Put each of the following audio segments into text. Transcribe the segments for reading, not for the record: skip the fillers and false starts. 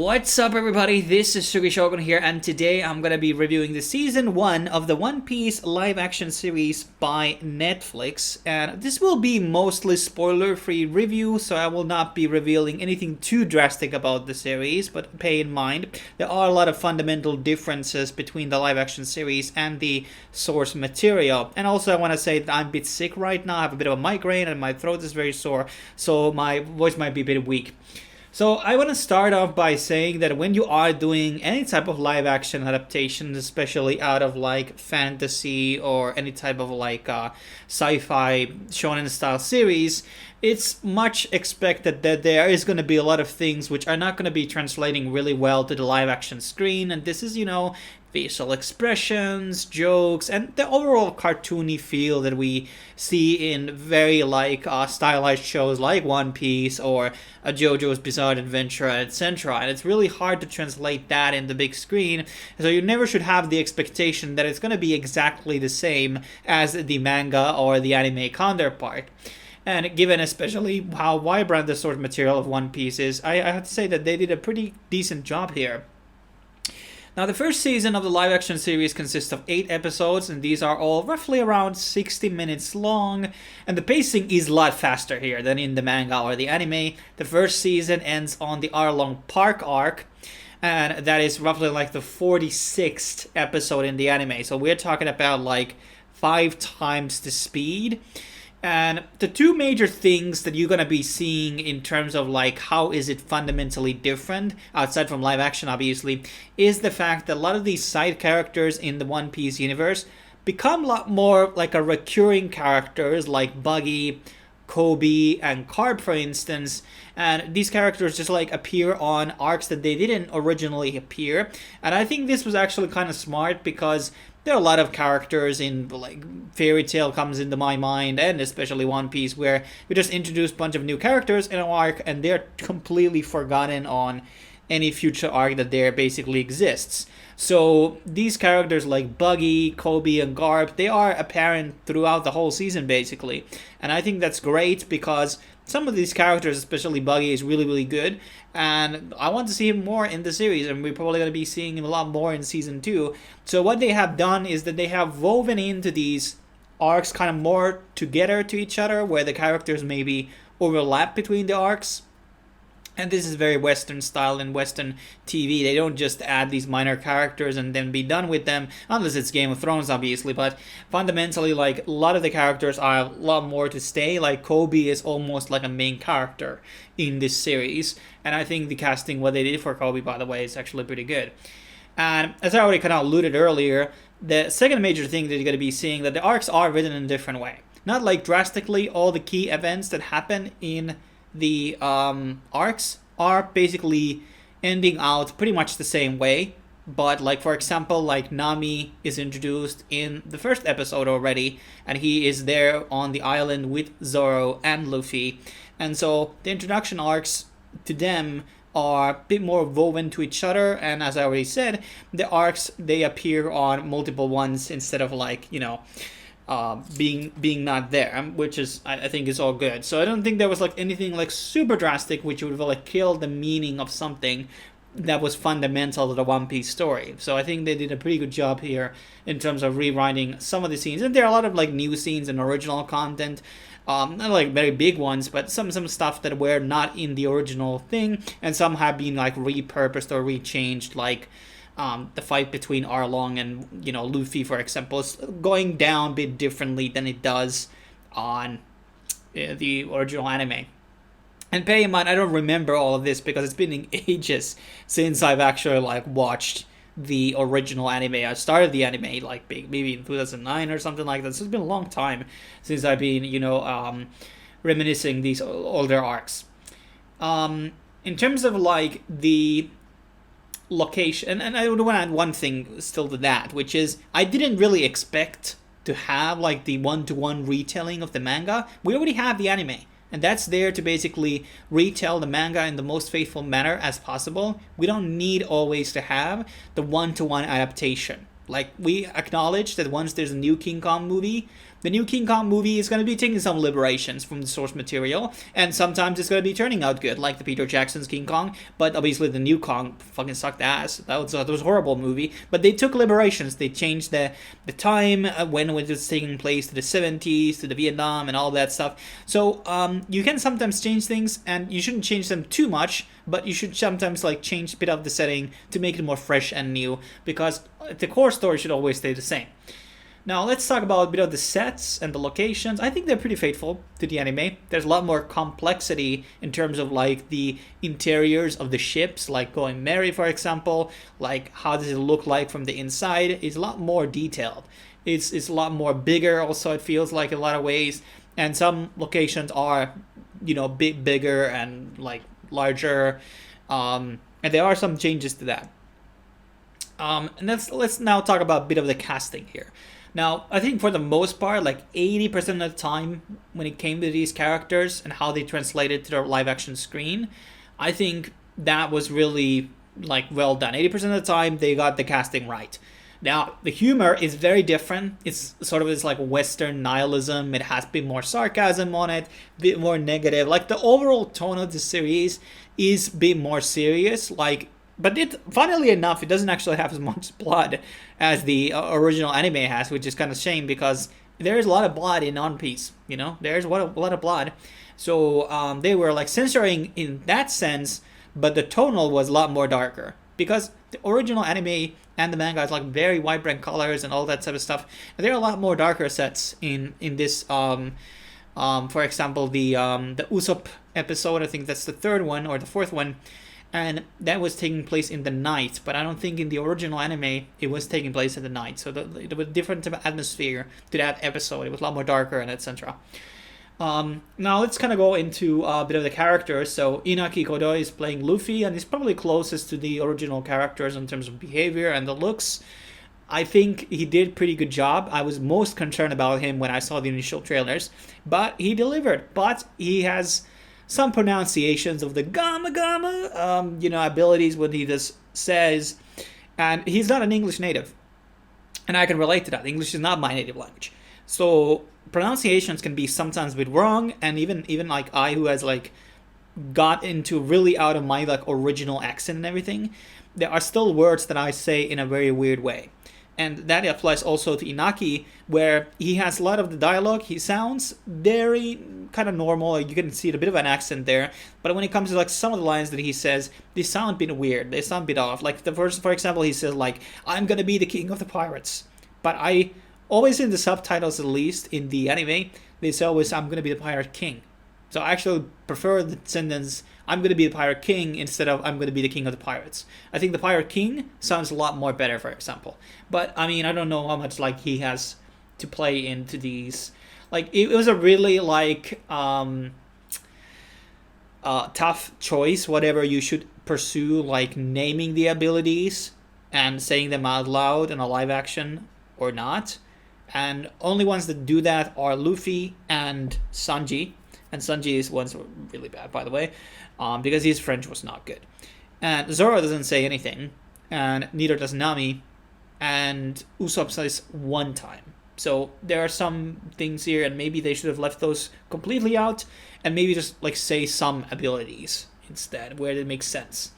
What's up, everybody? This is Sugi Shogun here, and today I'm gonna be reviewing the season 1 of the One Piece live action series by Netflix. And this will be mostly spoiler-free review, so I will not be revealing anything too drastic about the series, but pay in mind there are a lot of fundamental differences between the live action series and the source material. And also I want to say that I'm a bit sick right now. I have a bit of a migraine and my throat is very sore, so my voice might be a bit weak. So I want to start off by saying that when you are doing any type of live action adaptations, especially out of like fantasy or any type of like sci-fi shonen style series, it's much expected that there is going to be a lot of things which are not going to be translating really well to the live action screen. And this is, facial expressions, jokes, and the overall cartoony feel that we see in very stylized shows like One Piece or a JoJo's Bizarre Adventure, etc. And it's really hard to translate that in the big screen, so you never should have the expectation that it's going to be exactly the same as the manga or the anime counterpart. And given especially how vibrant the source material of One Piece is, I have to say that they did a pretty decent job here. Now, the first season of the live-action series consists of 8 episodes, and these are all roughly around 60 minutes long, and the pacing is a lot faster here than in the manga or the anime. The first season ends on the hour-long park arc, and that is roughly like the 46th episode in the anime, so we're talking about like 5 times the speed. And the two major things that you're going to be seeing in terms of like how is it fundamentally different, outside from live action obviously, is the fact that a lot of these side characters in the One Piece universe become a lot more like a recurring characters like Buggy, Kobe, and Carp, for instance. And these characters just like appear on arcs that they didn't originally appear. And I think this was actually kind of smart because there are a lot of characters in like Fairy Tail comes into my mind, and especially One Piece, where we just introduce a bunch of new characters in an arc and they're completely forgotten on any future arc that there basically exists. So these characters like Buggy, Kobe, and Garp, they are apparent throughout the whole season basically. And I think that's great because some of these characters, especially Buggy, is really, really good. And I want to see him more in the series, and we're probably going to be seeing him a lot more in Season 2. So what they have done is that they have woven into these arcs kind of more together to each other, where the characters maybe overlap between the arcs. And this is very Western style in Western TV. They don't just add these minor characters and then be done with them, unless it's Game of Thrones, obviously. But fundamentally, like, a lot of the characters are a lot more to stay. Like, Kobe is almost like a main character in this series. And I think the casting, what they did for Kobe, by the way, is actually pretty good. And as I already kind of alluded earlier, the second major thing that you're going to be seeing, that the arcs are written in a different way. Not like drastically all the key events that happen in the arcs are basically ending out pretty much the same way, but like for example, like Nami is introduced in the first episode already, and he is there on the island with Zoro and Luffy, and so the introduction arcs to them are a bit more woven to each other. And as I already said, the arcs, they appear on multiple ones instead of like, being not there, which is I think is all good. So I don't think there was like anything like super drastic which would like kill the meaning of something that was fundamental to the One Piece story. So I think they did a pretty good job here in terms of rewriting some of the scenes, and there are a lot of like new scenes and original content, not like very big ones, but some stuff that were not in the original thing, and some have been like repurposed or rechanged, like the fight between Arlong and Luffy, for example, is going down a bit differently than it does on the original anime. And bear in mind, I don't remember all of this because it's been ages since I've actually like watched the original anime. I started the anime like maybe in 2009 or something like that. So it's been a long time since I've been reminiscing these older arcs. In terms of like the location, and I would want to add one thing still to that, which is I didn't really expect to have like the one-to-one retelling of the manga. We already have the anime, and that's there to basically retell the manga in the most faithful manner as possible. We don't need always to have the one-to-one adaptation. Like, we acknowledge that once there's a new King Kong movie, the new King Kong movie is going to be taking some liberations from the source material, and sometimes it's going to be turning out good, like the Peter Jackson's King Kong, but obviously the new Kong fucking sucked ass. That was a horrible movie, but they took liberations. They changed the time when it was taking place to the 70s, to the Vietnam, and all that stuff. So you can sometimes change things, and you shouldn't change them too much, but you should sometimes like change a bit of the setting to make it more fresh and new, because the core story should always stay the same. Now let's talk about a bit of the sets and the locations. I think they're pretty faithful to the anime. There's a lot more complexity in terms of like the interiors of the ships, like Going Merry, for example. Like, how does it look like from the inside? It's a lot more detailed. It's a lot more bigger also, it feels like, in a lot of ways. And some locations are, bigger and like larger. And there are some changes to that. And let's now talk about a bit of the casting here. Now, I think for the most part, like 80% of the time when it came to these characters and how they translated to the live action screen, I think that was really like well done. 80% of the time they got the casting right. Now, the humor is very different. It's sort of this like Western nihilism. It has a bit more sarcasm on it, a bit more negative. Like, the overall tone of the series is a bit more serious. But funnily enough, it doesn't actually have as much blood as the original anime has, which is kind of a shame, because there's a lot of blood in One Piece. There's a lot of blood. So they were like censoring in that sense, but the tonal was a lot more darker, because the original anime and the manga is like very vibrant colors and all that type of stuff. And there are a lot more darker sets in this. For example, the Usopp episode. I think that's the third one or the fourth one. And that was taking place in the night, but I don't think in the original anime it was taking place at the night. So there was a different atmosphere to that episode. It was a lot more darker and etc. Now let's kind of go into a bit of the characters. So Inaki Kodo is playing Luffy, and he's probably closest to the original characters in terms of behavior and the looks. I think he did a pretty good job. I was most concerned about him when I saw the initial trailers, but he delivered. But he has some pronunciations of the gamma abilities, what he just says, and he's not an English native, and I can relate to that. English is not my native language, so pronunciations can be sometimes a bit wrong, and even like I, who has like got into really out of my like original accent and everything, there are still words that I say in a very weird way. And that applies also to Inaki, where he has a lot of the dialogue. He sounds very kind of normal. You can see a bit of an accent there. But when it comes to like some of the lines that he says, they sound a bit weird. They sound a bit off. Like the first, for example, he says like, "I'm gonna be the king of the pirates." But I always, in the subtitles, at least in the anime, they say always, "I'm gonna be the pirate king." So I actually prefer the sentence, "I'm going to be the pirate king," instead of "I'm going to be the king of the pirates." I think the pirate king sounds a lot more better, for example. But I mean, I don't know how much like he has to play into these. Like, it was a really like tough choice, whatever you should pursue, like naming the abilities and saying them out loud in a live action or not. And only ones that do that are Luffy and Sanji. And Sanji's ones were really bad, by the way, because his French was not good. And Zoro doesn't say anything, and neither does Nami, and Usopp says one time. So there are some things here, and maybe they should have left those completely out, and maybe just like say some abilities instead, where it makes sense.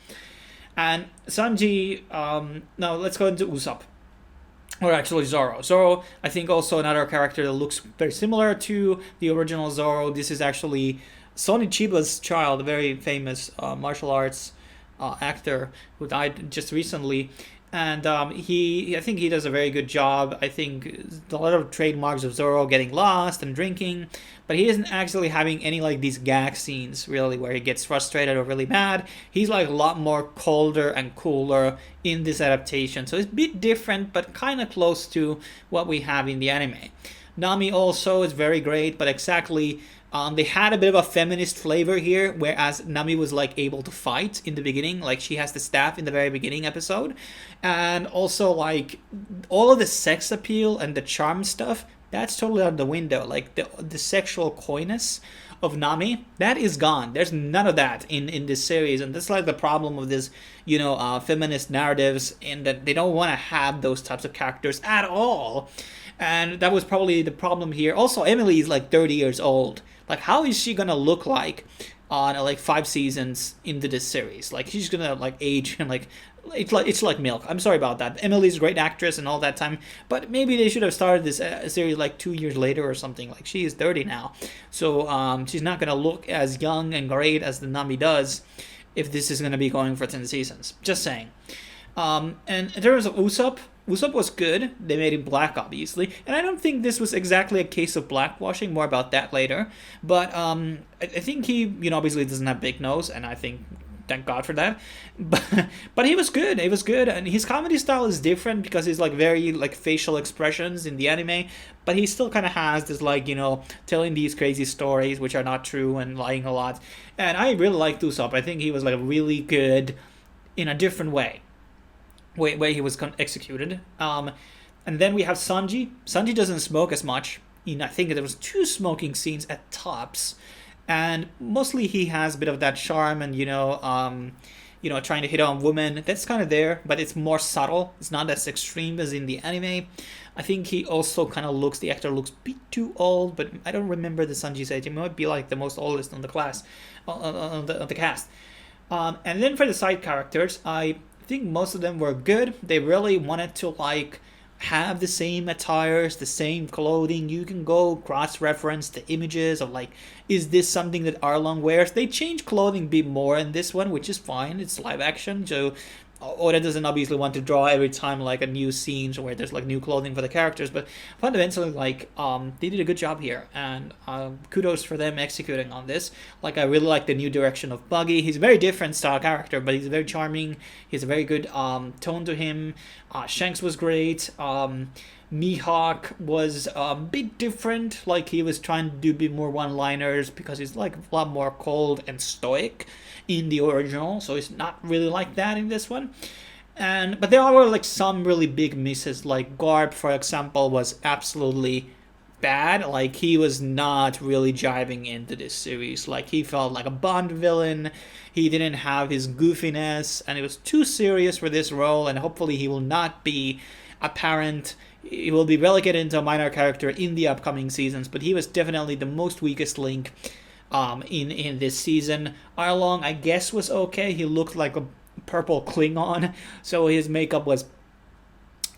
And Sanji, now let's go into Usopp. Or actually Zoro. Zoro, I think, also another character that looks very similar to the original Zoro. This is actually Sonny Chiba's child, a very famous martial arts actor who died just recently. And I think he does a very good job. I think a lot of trademarks of Zoro getting lost and drinking, but he isn't actually having any like these gag scenes really where he gets frustrated or really mad. He's like a lot more colder and cooler in this adaptation. So it's a bit different, but kind of close to what we have in the anime. Nami also is very great, but exactly they had a bit of a feminist flavor here, whereas Nami was like able to fight in the beginning, like she has the staff in the very beginning episode, and also like all of the sex appeal and the charm stuff that's totally out the window. Like the sexual coyness of Nami, that is gone. There's none of that in this series, and that's like the problem of this, feminist narratives, in that they don't want to have those types of characters at all. And that was probably the problem here. Also, Emily is like 30 years old. Like, how is she gonna look like on like 5 seasons into this series? Like, she's gonna like age and like it's like milk. I'm sorry about that. Emily's a great actress and all that time, but maybe they should have started this series like 2 years later or something. Like, she is 30 now, so she's not gonna look as young and great as the Nami does if this is gonna be going for 10 seasons. Just saying. And in terms of Usopp was good. They made him black, obviously, and I don't think this was exactly a case of blackwashing. More about that later. But I think he, obviously doesn't have big nose, and I think thank God for that. But he was good. He was good, and his comedy style is different because he's like very like facial expressions in the anime, but he still kind of has this like telling these crazy stories which are not true and lying a lot. And I really liked Usopp. I think he was like really good in a different way he was executed. And then we have Sanji. Sanji doesn't smoke as much. I think there was 2 smoking scenes at tops, and mostly he has a bit of that charm and trying to hit on women. That's kind of there, but it's more subtle. It's not as extreme as in the anime. I think he also kind of the actor looks a bit too old, but I don't remember the Sanji's age. He might be like the most oldest on the class, on the cast. And then for the side characters, I think most of them were good. They really wanted to like have the same attires, the same clothing. You can go cross-reference the images of like, is this something that Arlong wears? They changed clothing a bit more in this one, which is fine. It's live action, so Oda doesn't obviously want to draw every time like a new scene where there's like new clothing for the characters, but fundamentally like they did a good job here, and kudos for them executing on this. Like, I really like the new direction of Buggy. He's a very different style character, but he's very charming. He has a very good tone to him. Shanks was great. Mihawk was a bit different. Like, he was trying to do a bit more one-liners because he's like a lot more cold and stoic in the original, so it's not really like that in this one. But there were like some really big misses. Like Garp, for example, was absolutely bad. Like, he was not really jiving into this series. Like, he felt like a Bond villain. He didn't have his goofiness, and it was too serious for this role, and hopefully he will not be apparent. He will be relegated into a minor character in the upcoming seasons, but he was definitely the most weakest link in this season. Arlong, I guess, was okay. He looked like a purple Klingon, so his makeup was...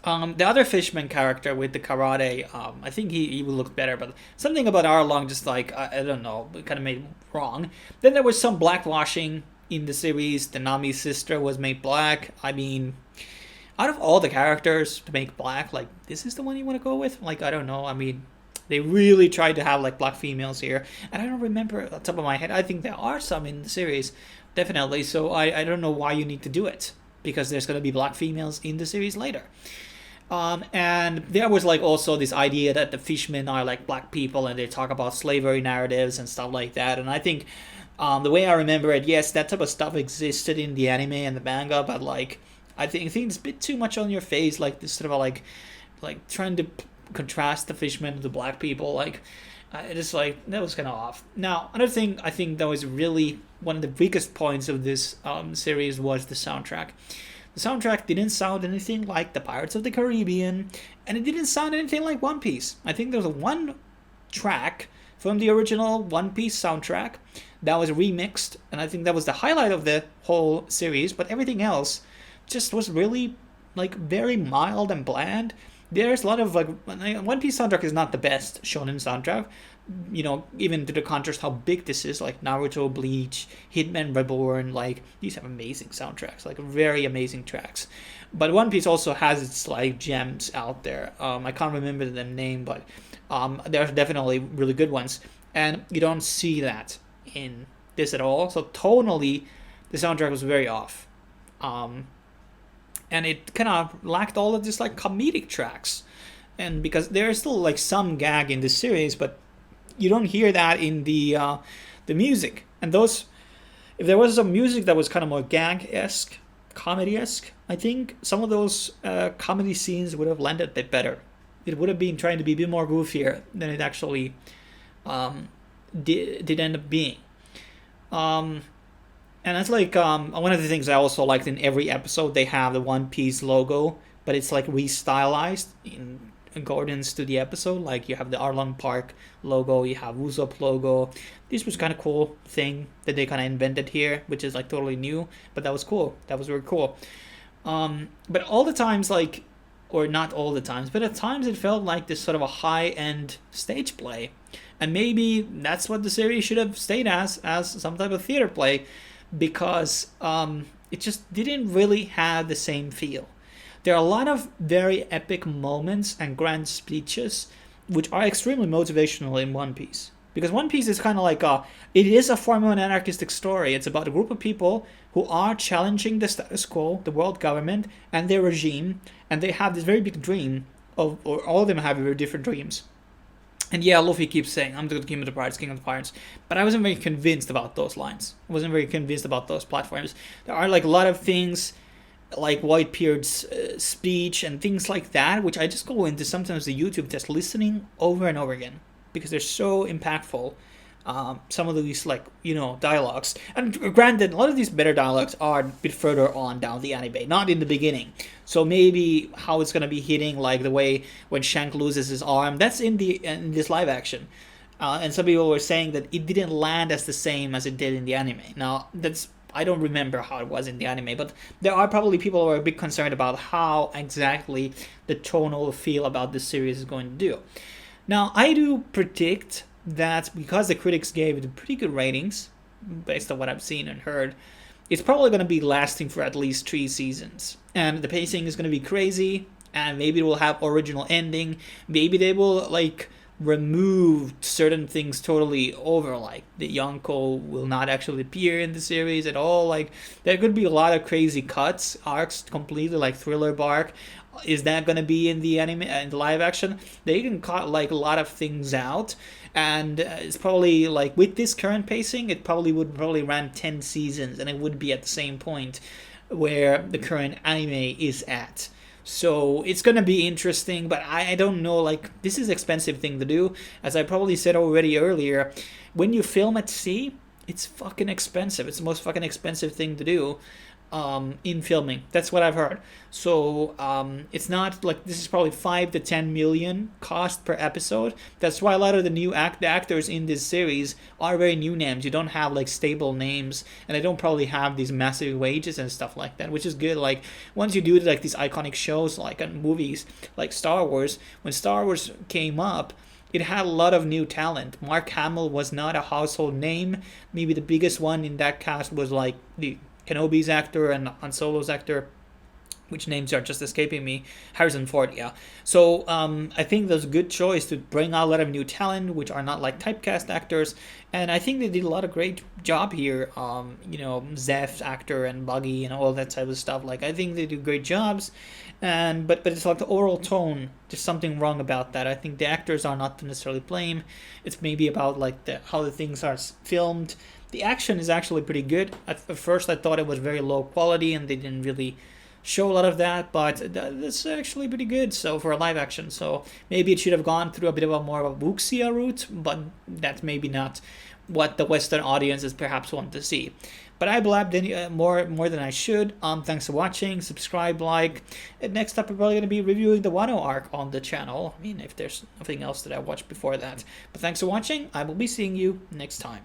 the other Fishman character with the karate, I think he looked better, but something about Arlong just like, I don't know, kind of made wrong. Then there was some blackwashing in the series. The Nami's sister was made black. I mean, out of all the characters to make black, like, this is the one you want to go with? Like, I don't know. I mean, they really tried to have like black females here, and I don't remember off the top of my head. I think there are some in the series, definitely. So I don't know why you need to do it, because there's going to be black females in the series later. And there was like also this idea that the fishmen are like black people, and they talk about slavery narratives and stuff like that. And I think the way I remember it, yes, that type of stuff existed in the anime and the manga, but like I think it's a bit too much on your face, like this sort of like trying to contrast the fishmen with the black people. Like, it is like, that was kind of off. Now, another thing I think that was really one of the weakest points of this series was the soundtrack. The soundtrack didn't sound anything like the Pirates of the Caribbean, and it didn't sound anything like One Piece. I think there was one track from the original One Piece soundtrack that was remixed, and I think that was the highlight of the whole series, but everything else just was really like very mild and bland. There's a lot of like, One Piece soundtrack is not the best shonen soundtrack, even to the contrast how big this is. Like Naruto, Bleach, Hitman Reborn, like these have amazing soundtracks, like very amazing tracks. But One Piece also has its like gems out there. I can't remember the name, but there's definitely really good ones, and you don't see that in this at all. So tonally, the soundtrack was very off. And it kind of lacked all of this like comedic tracks, and because there's still like some gag in this series, but you don't hear that in the music. And those, if there was some music that was kind of more gag-esque, comedy-esque, I think some of those comedy scenes would have landed a bit better. It would have been trying to be a bit more goofier than it actually did end up being. And that's like one of the things I also liked. In every episode they have the One Piece logo, but it's like restylized in accordance to the episode. Like you have the Arlong Park logo, you have Usopp logo. This was kind of cool thing that they kind of invented here, which is like totally new, but that was cool. That was very cool. But all the times, like, or not all the times, but at times it felt like this sort of a high-end stage play. And maybe that's what the series should have stayed as some type of theater play, because it just didn't really have the same feel. There are a lot of very epic moments and grand speeches which are extremely motivational in One Piece. Because One Piece is kind of like it is a formal and anarchistic story. It's about a group of people who are challenging the status quo, the world government, and their regime, and they have this very big dream or all of them have very different dreams. And yeah, Luffy keeps saying, I'm the king of the pirates, king of the pirates. But I wasn't very convinced about those lines. I wasn't very convinced about those platforms. There are like a lot of things, like Whitebeard's speech and things like that, which I just go into sometimes the YouTube just listening over and over again, because they're so impactful. Some of these, like, dialogues. And granted, a lot of these better dialogues are a bit further on down the anime, not in the beginning. So maybe how it's going to be hitting, like the way when Shank loses his arm, that's in this live action. And some people were saying that it didn't land as the same as it did in the anime. Now, I don't remember how it was in the anime, but there are probably people who are a bit concerned about how exactly the tonal feel about this series is going to do. Now, I do predict that because the critics gave it pretty good ratings, based on what I've seen and heard, it's probably going to be lasting for at least 3 seasons. And the pacing is going to be crazy, and maybe it will have original ending. Maybe they will, like, remove certain things totally over, like the Yonko will not actually appear in the series at all. Like, there could be a lot of crazy cuts, arcs completely, like Thriller Bark. Is that going to be in the anime and live action? They can cut like a lot of things out, and it's probably like with this current pacing, it would run 10 seasons, and it would be at the same point where the current anime is at. So it's going to be interesting, but I don't know, like, this is an expensive thing to do. As I probably said already earlier, when you film at sea, it's fucking expensive. It's the most fucking expensive thing to do in filming. That's what I've heard. So it's not like, this is probably 5 to 10 million cost per episode. That's why a lot of the actors in this series are very new names. You don't have like stable names, and they don't probably have these massive wages and stuff like that, which is good. Like, once you do like these iconic shows, like on movies like Star Wars, when Star Wars came up, it had a lot of new talent. Mark Hamill was not a household name. Maybe the biggest one in that cast was like the Kenobi's actor and Han Solo's actor, which names are just escaping me. Harrison Ford, yeah. So I think that's a good choice to bring out a lot of new talent, which are not like typecast actors. And I think they did a lot of great job here. Zeph's actor and Buggy and all that type of stuff. Like, I think they do great jobs. And but it's like the oral tone. There's something wrong about that. I think the actors are not to necessarily blame. It's maybe about like how the things are filmed. The action is actually pretty good. At first, I thought it was very low quality, and they didn't really show a lot of that, but that's actually pretty good. So for a live action, so maybe it should have gone through a bit of a more of a wuxia route, but that's maybe not what the Western audiences perhaps want to see. But I blabbed more than I should. Thanks for watching. Subscribe, like. And next up, we're probably going to be reviewing the Wano arc on the channel. I mean, if there's nothing else that I watched before that. But thanks for watching. I will be seeing you next time.